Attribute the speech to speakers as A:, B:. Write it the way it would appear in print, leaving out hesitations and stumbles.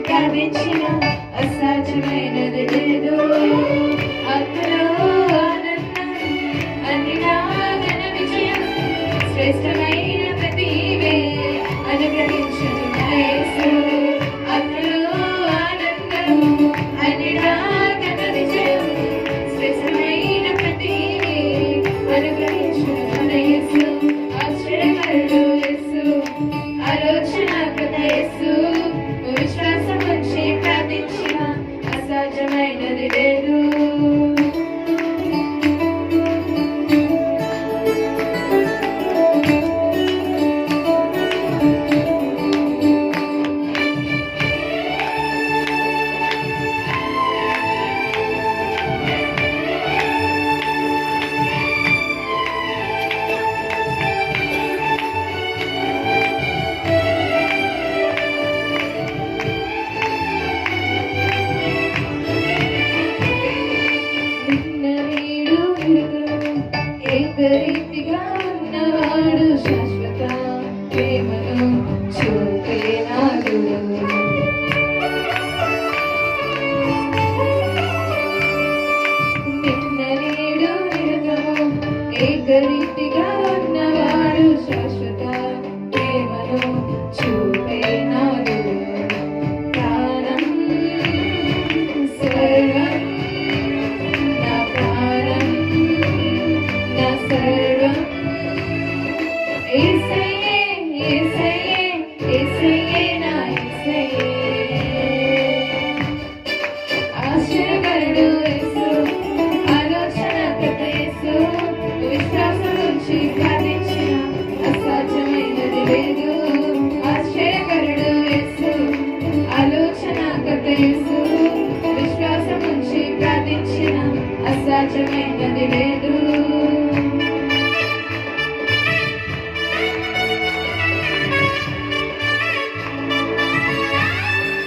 A: ప్రార్థించిన అసాధ్యమైనది లేదు. ఆత్మలో ఆనందం అన్నిటా ఘన విజయం శ్రేష్టమైన ప్రతివే అనుగ్రహించును నా యేసు. ఆత్మలో ఆనందం అన్నిటా ఘన విజయం శ్రేష్టమైన ప్రతివే అనుగ్రహించును నా యేసు. ఆశ్చర్యకరుడు యేసు, ఆలోచనాకర్త యేసు, విశ్వాసం వచ్చి ప్రార్థించిన అసాధ్యమైనది లేదు. ఏకరీతిగా ఉన్నవాడు శాశ్వత ప్రేమను చూపేనాడు. నిన్న నేడు నిరతము ఏకరీతిగా ఉన్నవాడు శాశ్వత ప్రేమను చూపేనాడు. ప్రాణం సర్వం నా ప్రాణం నా సర్వం యేసయ్యే యేసయ్యే యేసయ్యే నా యేసయ్యే. ఆశ్చర్యకరుడు యేసు, ఆలోచనాకర్త యేసు, విశ్వాసం ఉంచి ప్రార్థించిన అసాధ్యమైనది లేదు. ఆశ్చర్యకరుడు యేసు, ఆలోచనాకర్త యేసు, విశ్వాసం ఉంచి ప్రార్థించిన అసాధ్యమైనది లేదు.